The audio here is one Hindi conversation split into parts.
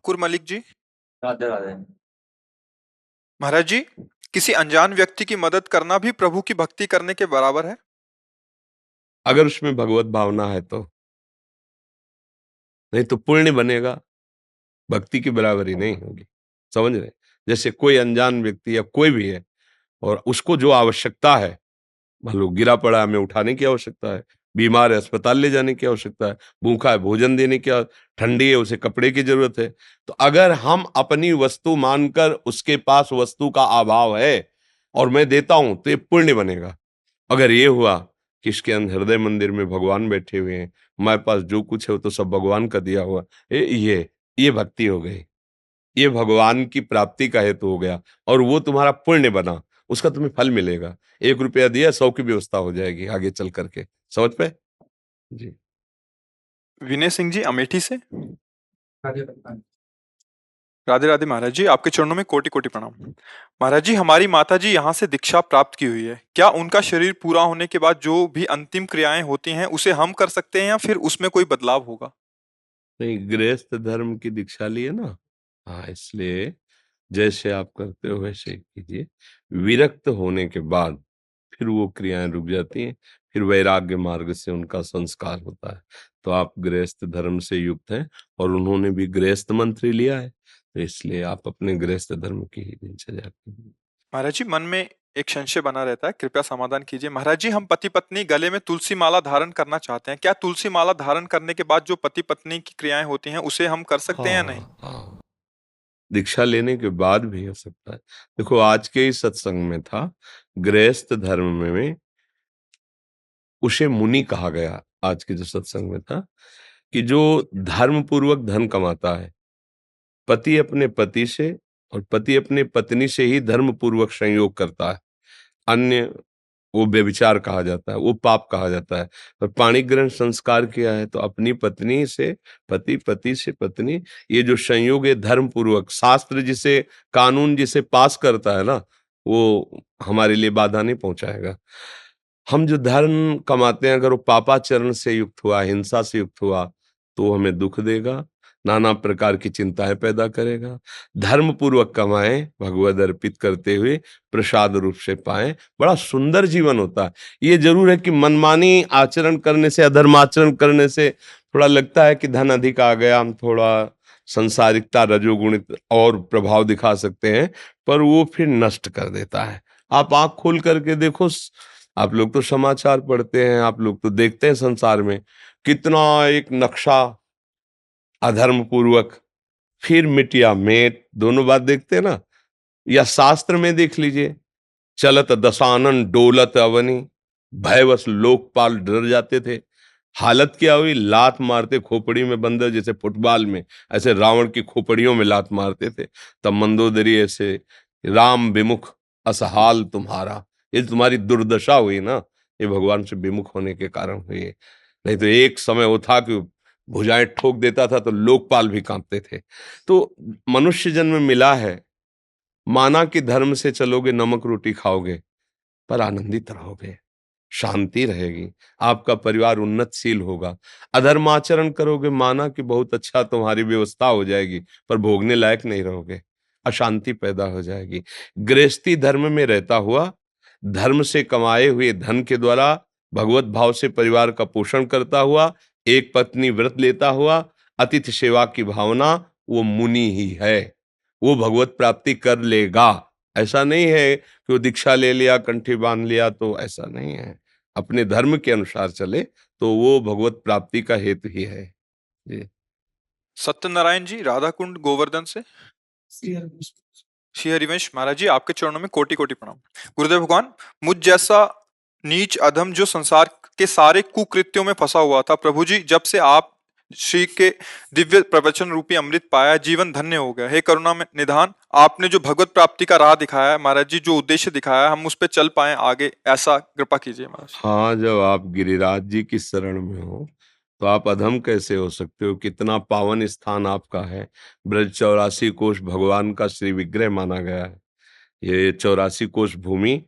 अंकुर मलिक जी। राधे राधे। महाराज जी, किसी अनजान व्यक्ति की मदद करना भी प्रभु की भक्ति करने के बराबर है। अगर उसमें भगवत भावना है तो, नहीं तो पुण्य बनेगा, भक्ति की बराबरी नहीं होगी। समझ रहे? जैसे कोई अनजान व्यक्ति या कोई भी है और उसको जो आवश्यकता है, मान लो गिरा पड़ा है, हमें उठाने की आवश्यकता है, बीमार है अस्पताल ले जाने की आवश्यकता है, भूखा है भोजन देने की, ठंडी है उसे कपड़े की जरूरत है, तो अगर हम अपनी वस्तु मानकर उसके पास वस्तु का अभाव है और मैं देता हूं तो ये पुण्य बनेगा। अगर ये हुआ कि इसके अंदर हृदय मंदिर में भगवान बैठे हुए हैं, हमारे पास जो कुछ है वो तो सब भगवान का दिया हुआ, ये भक्ति हो गई, ये भगवान की प्राप्ति का हेतु हो गया और वो तुम्हारा पुण्य बना, उसका तुम्हें फल मिलेगा। 1 रुपया दिया 100 की व्यवस्था हो जाएगी आगे चल करके। समझ पे जी। विनय सिंह जी अमेठी से। राधे राधे। राधे राधे महाराज जी, आपके चरणों में कोटि कोटि प्रणाम। महाराज जी, हमारी माता जी यहाँ से दीक्षा प्राप्त की हुई है, क्या उनका शरीर पूरा होने के बाद जो भी अंतिम क्रियाएं होती हैं उसे हम कर सकते हैं या फिर उसमें कोई बदलाव होगा? नहीं, गृहस्थ धर्म की दीक्षा ली है ना, हाँ, इसलिए जैसे आप करते हो वैसे ही कीजिए। विरक्त होने के बाद फिर वो क्रियाएं रुक जाती हैं, फिर वैराग्य मार्ग से उनका संस्कार होता है। तो आप गृहस्थ धर्म से युक्त हैं और उन्होंने भी गृहस्थ मंत्र लिया है, तो इसलिए आप अपने गृहस्थ धर्म की ही दिनचर्या कीजिए। महाराज जी, मन में एक संशय बना रहता है, कृपया समाधान कीजिए। महाराज जी, हम पति पत्नी गले में तुलसी माला धारण करना चाहते हैं, क्या तुलसी माला धारण करने के बाद जो पति पत्नी की क्रियाएं होती हैं उसे हम कर सकते हैं या नहीं? हाँ, दीक्षा लेने के बाद भी हो सकता है। देखो, आज के ही सत्संग में था, गृहस्थ धर्म में उसे मुनि कहा गया। आज के जो सत्संग में था कि जो धर्म पूर्वक धन कमाता है, पति अपने पति से और पति अपने पत्नी से ही धर्म पूर्वक संयोग करता है, अन्य वो व्यभिचार कहा जाता है, वो पाप कहा जाता है। पर पाणी ग्रहण संस्कार किया है तो अपनी पत्नी से पति, पति से पत्नी, ये जो संयोग है धर्म पूर्वक, शास्त्र जिसे, कानून जिसे पास करता है ना, वो हमारे लिए बाधा नहीं पहुंचाएगा। हम जो धर्म कमाते हैं अगर वो पापाचरण से युक्त हुआ, हिंसा से युक्त हुआ, तो हमें दुख देगा, नाना प्रकार की चिंताएं पैदा करेगा। धर्म पूर्वक कमाएं, भगवद अर्पित करते हुए प्रसाद रूप से पाएं, बड़ा सुंदर जीवन होता है। ये जरूर है कि मनमानी आचरण करने से, अधर्म आचरण करने से थोड़ा लगता है कि धन अधिक आ गया, हम थोड़ा संसारिकता रजोगुणित और प्रभाव दिखा सकते हैं, पर वो फिर नष्ट कर देता है। आप आंख खोल करके देखो, आप लोग तो समाचार पढ़ते हैं, आप लोग तो देखते हैं संसार में कितना एक नक्शा अधर्म पूर्वक, फिर मिटिया मेट, दोनों बात देखते हैं ना। या शास्त्र में देख लीजिए, चलत दशानन डोलत अवनी, भयवश लोकपाल डर जाते थे। हालत क्या हुई, लात मारते खोपड़ी में बंदर, जैसे फुटबॉल में ऐसे रावण की खोपड़ियों में लात मारते थे। तब मंदोदरी ऐसे, राम विमुख असहाल तुम्हारा, ये तुम्हारी दुर्दशा हुई ना, ये भगवान से विमुख होने के कारण हुई है। नहीं तो एक समय वो था कि भुजाएं ठोक देता था तो लोकपाल भी कांपते थे। तो मनुष्य जन्म मिला है, माना कि धर्म से चलोगे, नमक रोटी खाओगे, पर आनंदित रहोगे, शांति रहेगी, आपका परिवार उन्नतशील होगा। अधर्माचरण करोगे, माना कि बहुत अच्छा तुम्हारी व्यवस्था हो जाएगी, पर भोगने लायक नहीं रहोगे, अशांति पैदा हो जाएगी। गृहस्थी धर्म में रहता हुआ, धर्म से कमाए हुए धन के द्वारा भगवत भाव से परिवार का पोषण करता हुआ, एक पत्नी व्रत लेता हुआ, अतिथि सेवा की भावना, वो मुनि ही है, वो भगवत प्राप्ति कर लेगा। ऐसा नहीं है कि वो दीक्षा ले लिया, कंठी बांध लिया, तो ऐसा नहीं है। अपने धर्म के अनुसार चले तो वो भगवत प्राप्ति का हेतु ही है जी। सत्यनारायण जी राधा कुंड गोवर्धन से। श्री हरिवंश महाराज जी, आपके चरणों में कोटि कोटि प्रणाम। गुरुदेव भगवान, मुझ जैसा नीच अधम जो संसार के सारे कुकृत्यों में फंसा हुआ था, प्रभु जी जब से आप श्री के दिव्य प्रवचन रूपी अमृत पाया, जीवन धन्य हो गया। हे करुणा में निधान, आपने जो भगवत प्राप्ति का राह दिखाया है महाराज जी, जो उद्देश्य दिखाया है, हम उस पर चल पाए आगे, ऐसा कृपा कीजिए महाराज। हाँ, जब आप गिरिराज जी की शरण में हो तो आप अधम कैसे हो सकते हो? कितना पावन स्थान आपका है। ब्रज 84 कोष भगवान का श्री विग्रह माना गया है। ये 84 कोष भूमि,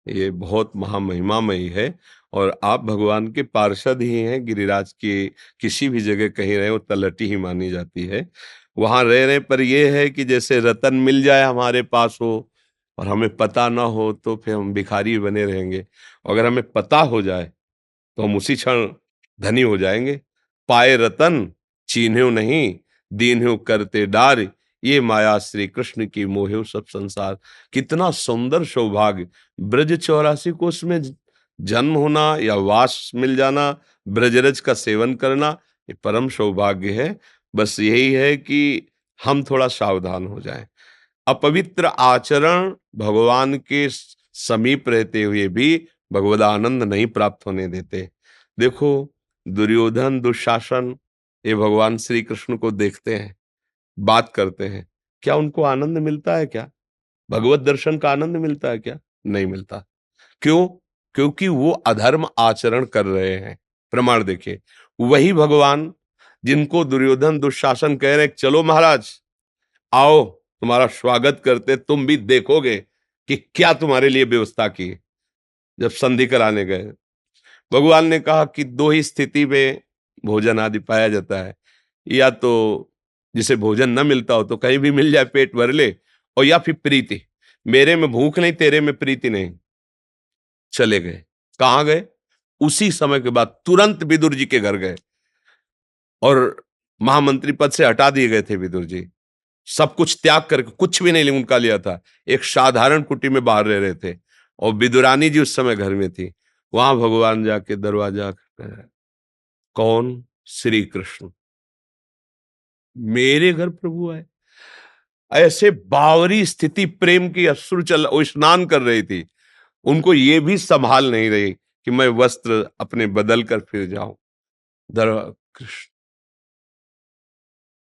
ये बहुत महामहिमामयी है और आप भगवान के पार्षद ही हैं। गिरिराज की किसी भी जगह कहीं रहे, वो तलहटी ही मानी जाती है। वहां रह रहे, पर ये है कि जैसे रतन मिल जाए हमारे पास हो और हमें पता ना हो तो फिर हम भिखारी बने रहेंगे। अगर हमें पता हो जाए तो हम उसी क्षण धनी हो जाएंगे। पाए रतन चीन्ह्यो नहीं, दीन्ह्यो करते डार, ये माया श्री कृष्ण की मोहे सब संसार। कितना सुंदर सौभाग्य, ब्रज 84 कोस में जन्म होना या वास मिल जाना, ब्रजरज का सेवन करना, ये परम सौभाग्य है। बस यही है कि हम थोड़ा सावधान हो जाएं। अपवित्र आचरण भगवान के समीप रहते हुए भी भगवदानंद नहीं प्राप्त होने देते। देखो, दुर्योधन दुशासन ये भगवान श्री कृष्ण को देखते हैं, बात करते हैं, क्या उनको आनंद मिलता है? क्या भगवत दर्शन का आनंद मिलता है? क्या नहीं मिलता। क्यों? क्योंकि वो अधर्म आचरण कर रहे हैं। प्रमाण देखिए, वही भगवान जिनको दुर्योधन दुशासन कह रहे चलो महाराज आओ तुम्हारा स्वागत करते, तुम भी देखोगे कि क्या तुम्हारे लिए व्यवस्था की। जब संधि कराने गए, भगवान ने कहा कि दो ही स्थिति में भोजन आदि पाया जाता है, या तो जिसे भोजन न मिलता हो तो कहीं भी मिल जाए पेट भर ले, और या फिर प्रीति। मेरे में भूख नहीं, तेरे में प्रीति नहीं। चले गए। कहां गए? उसी समय के बाद तुरंत विदुर जी के घर गए और महामंत्री पद से हटा दिए गए थे विदुर जी। सब कुछ त्याग करके, कुछ भी नहीं उनका लिया था, एक साधारण कुटी में बाहर रह रहे थे, और विदुरानी जी उस समय घर में थी। वहां भगवान जाके दरवाजा खटखटाया। कौन? श्री कृष्ण। मेरे घर प्रभु आए। ऐसे बावरी स्थिति, प्रेम की अश्रु चल, वो स्नान कर रही थी, उनको ये भी संभाल नहीं रही कि मैं वस्त्र अपने बदल कर फिर जाऊं। कृष्ण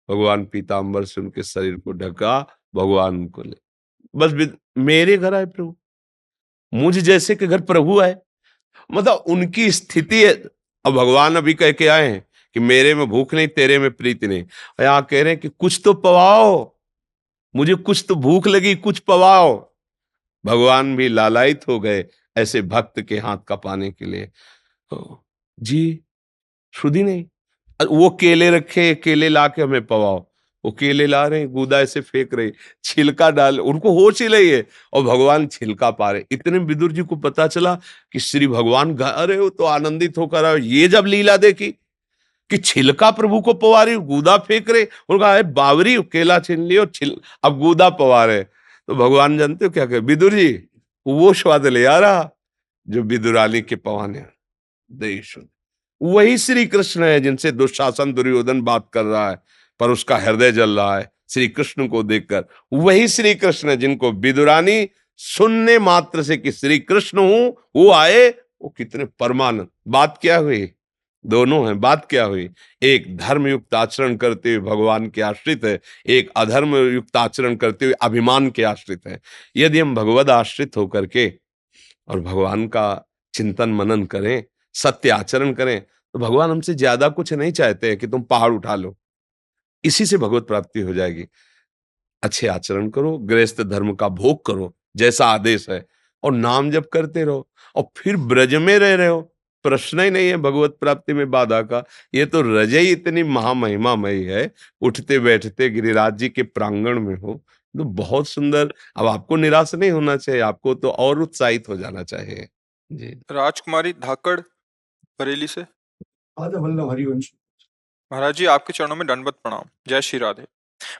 भगवान पीताम्बर से उनके शरीर को ढका, भगवान को ले बस मेरे घर आए प्रभु, मुझ जैसे के घर प्रभु आए। मतलब उनकी स्थिति है। अब भगवान अभी कह के आए हैं कि मेरे में भूख नहीं, तेरे में प्रीति नहीं। यहां कह रहे हैं कि कुछ तो पवाओ, मुझे कुछ तो भूख लगी, कुछ पवाओ। भगवान भी लालायित हो गए ऐसे भक्त के हाथ का पाने के लिए। जी सुधी नहीं, वो केले रखे, केले ला के हमें पवाओ। वो केले ला रहे हैं, गूदा ऐसे फेंक रहे, छिलका डाल, उनको होश ही नहीं है, और भगवान छिलका पा रहे। इतने विदुर जी को पता चला कि श्री भगवान गा रहे हो, तो आनंदित होकर आए। ये जब लीला देखी कि छिलका प्रभु को पवा रही, गूदा फेंक रहे, उनका है बावरी, केला छीन लियो, अब गूदा पवा रहे। तो भगवान जानते हो क्या कहे? विदुर जी वो स्वाद ले आ रहा जो विदुरानी के पवाने देश। वही श्री कृष्ण है जिनसे दुशासन दुर्योधन बात कर रहा है, पर उसका हृदय जल रहा है श्री कृष्ण को देखकर। वही श्री कृष्ण है जिनको विदुरानी सुनने मात्र से कि श्री कृष्ण हूं वो आए, वो कितने परमानंद। बात क्या हुई? दोनों हैं। बात क्या हुई? एक धर्म युक्त आचरण करते हुए भगवान के आश्रित है, एक अधर्म युक्त आचरण करते हुए अभिमान के आश्रित है। यदि हम भगवद आश्रित होकर के और भगवान का चिंतन मनन करें, सत्य आचरण करें, तो भगवान हमसे ज्यादा कुछ नहीं चाहते हैं कि तुम पहाड़ उठा लो, इसी से भगवत प्राप्ति हो जाएगी। अच्छे आचरण करो, गृहस्थ धर्म का भोग करो जैसा आदेश है, और नाम जप करते रहो, और फिर ब्रज में रह रहे हो, प्रश्न ही नहीं है भगवत प्राप्ति में बाधा का। ये तो रज ही इतनी महामहिमामयी है, उठते बैठते गिरिराज जी के प्रांगण में हो, तो बहुत सुंदर। अब आपको निराश नहीं होना चाहिए, आपको तो और उत्साहित हो जाना चाहिए। जी राजकुमारी धाकड़ बरेली से। वल्लभ हरिवंश। महाराज जी आपके चरणों में दंडवत प्रणाम। जय श्री राधे।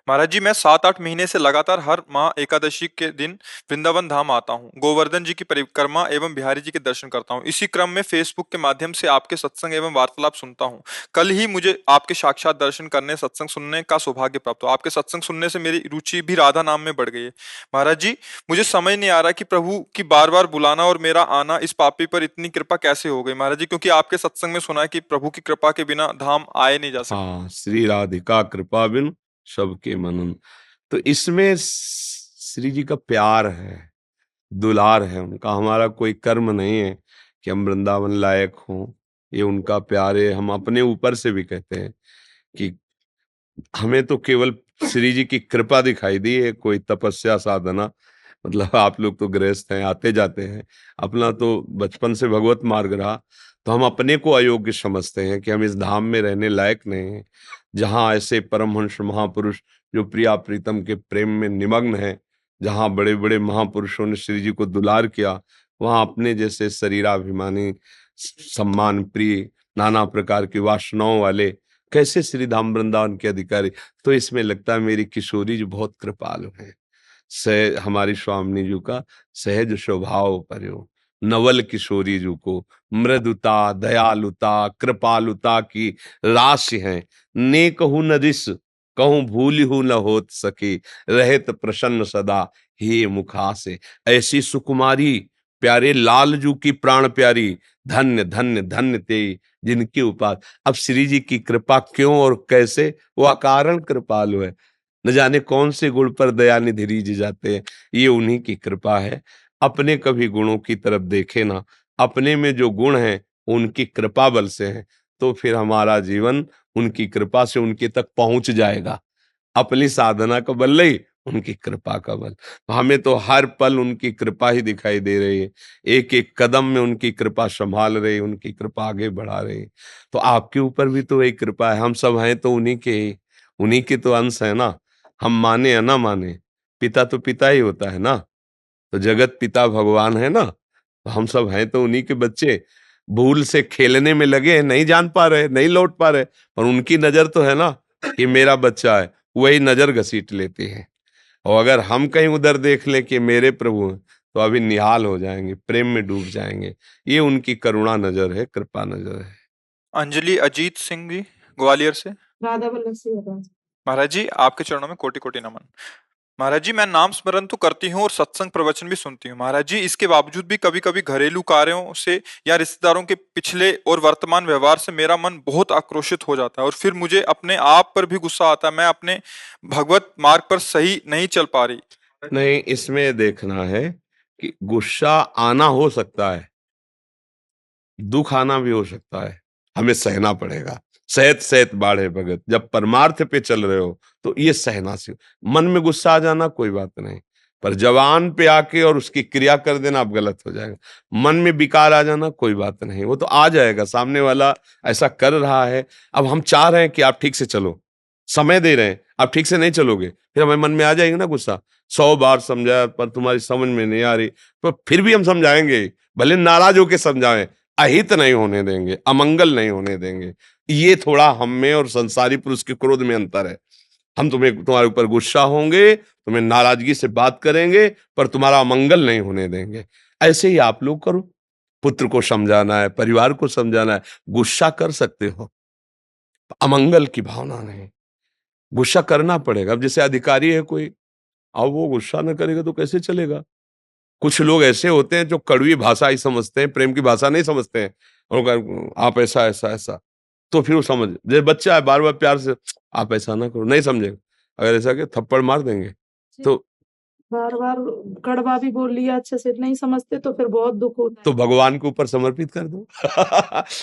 महाराज जी मैं 7-8 महीने से लगातार हर माह एकादशी के दिन वृंदावन धाम आता हूँ, गोवर्धन जी की परिक्रमा एवं बिहारी जी के दर्शन करता हूँ। इसी क्रम में फेसबुक के माध्यम से आपके सत्संग एवं वार्तालाप सुनता हूँ। कल ही मुझे आपके साक्षात दर्शन करने, सत्संग सुनने का सौभाग्य प्राप्त हुआ। आपके सत्संग सुनने से मेरी रुचि भी राधा नाम में बढ़ गई है। महाराज जी मुझे समझ नहीं आ रहा कि प्रभु की बार बार बुलाना और मेरा आना इस पापी पर इतनी कृपा कैसे हो गई महाराज जी, क्योंकि आपके सत्संग में सुना है कि प्रभु की कृपा के बिना धाम आए नहीं जा सकता। हाँ, श्री राधिका कृपा बिन सबके मनन। तो इसमें श्री जी का प्यार है, दुलार है उनका। हमारा कोई कर्म नहीं है कि हम वृंदावन लायक हों, ये उनका प्यार है। हम अपने ऊपर से भी कहते हैं कि हमें तो केवल श्री जी की कृपा दिखाई दी है, कोई तपस्या साधना मतलब आप लोग तो गृहस्थ हैं, आते जाते हैं, अपना तो बचपन से भगवत मार्ग रहा, तो हम अपने को अयोग्य समझते हैं कि हम इस धाम में रहने लायक नहीं हैं, जहाँ ऐसे परमहंस महापुरुष जो प्रिया प्रीतम के प्रेम में निमग्न हैं, जहाँ बड़े बड़े महापुरुषों ने श्री जी को दुलार किया, वहाँ अपने जैसे शरीराभिमानी, सम्मान प्रिय, नाना प्रकार की वासनाओं वाले कैसे श्री धाम वृंदावन के अधिकारी। तो इसमें लगता है मेरी किशोरी जी बहुत कृपालु हैं। हमारी स्वामिनी जी का सहज स्वभाव पर्यो, नवल किशोरी जी को मृदुता, दयालुता, कृपालुता की राशि है। ने कहूँ न रिस, कहूँ भूली हूँ न होत सके, रहत प्रसन्न सदा हे मुखा से। ऐसी सुकुमारी प्यारे लाल जू की प्राण प्यारी, धन्य धन्य धन्य ते जिनके उपास। अब श्री जी की कृपा क्यों और कैसे, वो अकारण कृपालु है, न जाने कौन से गुण पर दयानिधि रीझ जाते हैं, ये उन्हीं की कृपा है। अपने कभी गुणों की तरफ देखे ना, अपने में जो गुण हैं उनकी कृपा बल से हैं, तो फिर हमारा जीवन उनकी कृपा से उनके तक पहुंच जाएगा। अपनी साधना का बल नहीं, उनकी कृपा का बल। तो हमें तो हर पल उनकी कृपा ही दिखाई दे रही है, एक एक कदम में उनकी कृपा संभाल रही, उनकी कृपा आगे बढ़ा रही। तो आपके ऊपर भी तो वही कृपा है, हम सब हैं तो उन्हीं के ही, उन्हीं के तो अंश है ना। हम माने या ना माने, पिता तो पिता ही होता है ना, तो जगत पिता भगवान है ना, तो हम सब हैं तो उन्हीं के बच्चे। भूल से खेलने में लगे हैं, नहीं जान पा रहे, नहीं लौट पा रहे, पर उनकी नजर तो है ना कि मेरा बच्चा है, वही नजर घसीट लेते हैं। और अगर हम कहीं उधर देख लें कि मेरे प्रभु हैं, तो अभी निहाल हो जाएंगे, प्रेम में डूब जाएंगे। ये उनकी करुणा नजर है, कृपा नजर है। अंजलि अजीत सिंह जी ग्वालियर से। राधा वल्लभ से होगा। महाराज जी आपके चरणों में कोटि कोटि नमन। महाराज जी मैं नाम स्मरण तो करती हूँ और सत्संग प्रवचन भी सुनती हूँ महाराज जी, इसके बावजूद भी कभी कभी घरेलू कार्यों से या रिश्तेदारों के पिछले और वर्तमान व्यवहार से मेरा मन बहुत आक्रोशित हो जाता है और फिर मुझे अपने आप पर भी गुस्सा आता है। मैं अपने भगवत मार्ग पर सही नहीं चल पा रही। नहीं, इसमें देखना है कि गुस्सा आना हो सकता है, दुख आना भी हो सकता है, हमें सहना पड़ेगा। सहत सहत बाढ़े भगत, जब परमार्थ पे चल रहे हो तो ये सहना से। मन में गुस्सा आ जाना कोई बात नहीं, पर जवान पे आके और उसकी क्रिया कर देना आप गलत हो जाएगा। मन में विकार आ जाना कोई बात नहीं, वो तो आ जाएगा, सामने वाला ऐसा कर रहा है। अब हम चाह रहे हैं कि आप ठीक से चलो, समय दे रहे हैं, आप ठीक से नहीं चलोगे, फिर हमें मन में आ जाएगा ना गुस्सा। 100 बार समझाया पर तुम्हारी समझ में नहीं आ रही, तो फिर भी हम समझाएंगे, भले नाराज होके समझाएं, अहित नहीं होने देंगे, अमंगल नहीं होने देंगे। ये थोड़ा हम में और संसारी पुरुष के क्रोध में अंतर है। हम तुम्हारे ऊपर गुस्सा होंगे, तुम्हें नाराजगी से बात करेंगे, पर तुम्हारा अमंगल नहीं होने देंगे। ऐसे ही आप लोग करो, पुत्र को समझाना है, परिवार को समझाना है, गुस्सा कर सकते हो, अमंगल की भावना नहीं, गुस्सा करना पड़ेगा। अब जैसे अधिकारी है कोई, अब वो गुस्सा न करेगा तो कैसे चलेगा। कुछ लोग ऐसे होते हैं जो कड़वी भाषा ही समझते हैं, प्रेम की भाषा नहीं समझते हैं, और आप ऐसा ऐसा ऐसा, तो फिर वो समझ, जैसे बच्चा है बार बार प्यार से आप ऐसा ना करो, नहीं समझेगा। अगर ऐसा कि थप्पड़ मार देंगे तो बार बार कड़वा भी बोल लिया, अच्छे से नहीं समझते तो फिर बहुत दुख होता तो है। भगवान के ऊपर समर्पित कर दो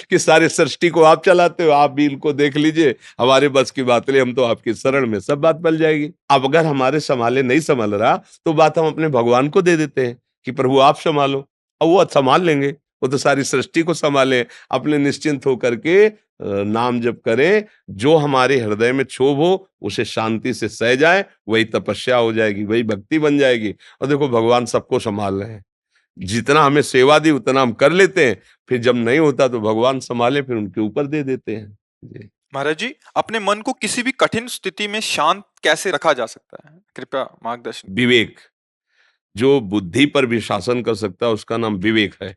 कि सारे सृष्टि को आप चलाते हो, आप भी इनको देख लीजिए, हमारे बस की बात नहीं, हम तो आपकी शरण में, सब बात बल जाएगी। अब अगर हमारे संभाले नहीं संभल रहा तो बात हम अपने भगवान को दे देते हैं कि प्रभु आप संभालो, और वो संभाल लेंगे, वो तो सारी सृष्टि को संभाले। अपने निश्चिंत होकर के नाम जप करें, जो हमारे हृदय में क्षोभ हो उसे शांति से सह जाए, वही तपस्या हो जाएगी, वही भक्ति बन जाएगी। और देखो भगवान सबको संभाल रहे हैं, जितना हमें सेवा दी उतना हम कर लेते हैं, फिर जब नहीं होता तो भगवान संभाले, फिर उनके ऊपर दे देते हैं जी। महाराज जी अपने मन को किसी भी कठिन स्थिति में शांत कैसे रखा जा सकता है, कृपया मार्गदर्शन। विवेक, जो बुद्धि पर भी शासन कर सकता है उसका नाम विवेक है।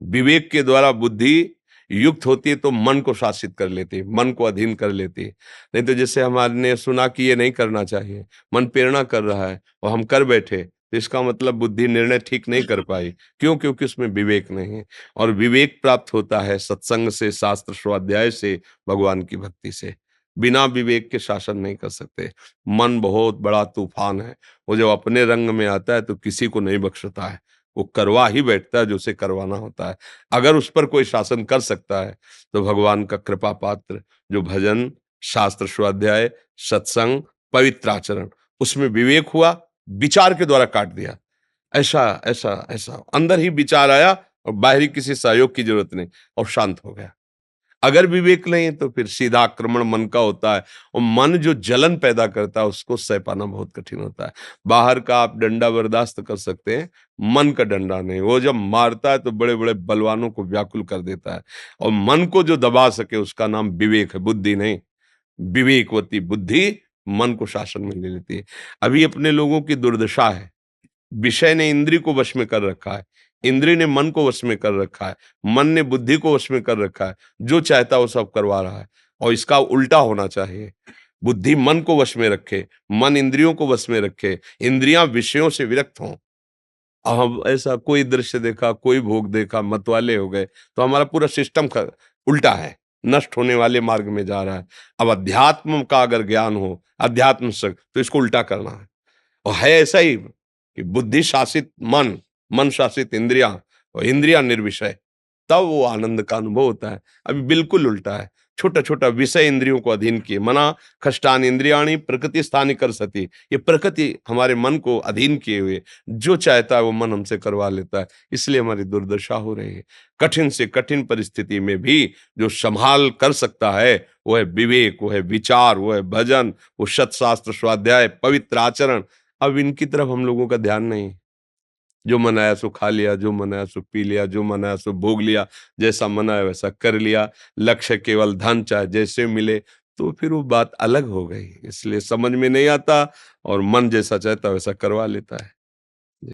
विवेक के द्वारा बुद्धि युक्त होती है तो मन को शासित कर लेती है, मन को अधीन कर लेती है। नहीं तो जैसे हमारे सुना कि ये नहीं करना चाहिए, मन प्रेरणा कर रहा है और हम कर बैठे, तो इसका मतलब बुद्धि निर्णय ठीक नहीं कर पाई। क्यों? क्योंकि उसमें विवेक नहीं है। और विवेक प्राप्त होता है सत्संग से, शास्त्र स्वाध्याय से, भगवान की भक्ति से। बिना विवेक के शासन नहीं कर सकते। मन बहुत बड़ा तूफान है, वो जब अपने रंग में आता है तो किसी को नहीं बख्शता है, वो करवा ही बैठता है जो उसे करवाना होता है। अगर उस पर कोई शासन कर सकता है तो भगवान का कृपा पात्र, जो भजन, शास्त्र स्वाध्याय, सत्संग, पवित्र आचरण, उसमें विवेक हुआ, विचार के द्वारा काट दिया। ऐसा ऐसा ऐसा अंदर ही विचार आया और बाहरी किसी सहयोग की जरूरत नहीं, और शांत हो गया। अगर विवेक नहीं है तो फिर सीधा आक्रमण मन का होता है, और मन जो जलन पैदा करता है उसको सह पाना बहुत कठिन होता है। बाहर का आप डंडा बर्दाश्त कर सकते हैं, मन का डंडा नहीं। वो जब मारता है तो बड़े बड़े बलवानों को व्याकुल कर देता है, और मन को जो दबा सके उसका नाम विवेक है, बुद्धि नहीं। विवेकवती बुद्धि मन को शासन में ले लेती है। अभी अपने लोगों की दुर्दशा है, विषय ने इंद्री को वश में कर रखा है, इंद्री ने मन को वश में कर रखा है, मन ने बुद्धि को वश में कर रखा है, जो चाहता वो सब करवा रहा है। और इसका उल्टा होना चाहिए, बुद्धि मन को वश में रखे, मन इंद्रियों को वश में रखे, इंद्रियां विषयों से विरक्त हों। अब हम ऐसा कोई दृश्य देखा, कोई भोग देखा, मतवाले हो गए, तो हमारा पूरा सिस्टम उल्टा है, नष्ट होने वाले मार्ग में जा रहा है। अब अध्यात्म का अगर ज्ञान हो, अध्यात्म से, तो इसको उल्टा करना है। और है ऐसा ही कि बुद्धि शासित मन, मन शासित इंद्रियां, और इंद्रियां निर्विषय, तब वो आनंद का अनुभव होता है। अभी बिल्कुल उल्टा है, छोटा छोटा विषय इंद्रियों को अधीन किए, मना खष्टान इंद्रियाणी प्रकृति स्थानी कर सती, ये प्रकृति हमारे मन को अधीन किए हुए, जो चाहता है वो मन हमसे करवा लेता है। इसलिए हमारी दुर्दशा हो रही है। कठिन से कठिन परिस्थिति में भी जो संभाल कर सकता है वो है विवेक, वो है विचार, वो है भजन, वो सत्शास्त्र स्वाध्याय, पवित्र आचरण। अब इनकी तरफ हम लोगों का ध्यान नहीं। जो मन आया सो खा लिया, जो मन आया सो पी लिया, जो मन आया सो भोग लिया, जैसा मन आया वैसा कर लिया, लक्ष्य केवल धन, चाहे जैसे मिले, तो फिर वो बात अलग हो गई। इसलिए समझ में नहीं आता और मन जैसा चाहता वैसा करवा लेता है।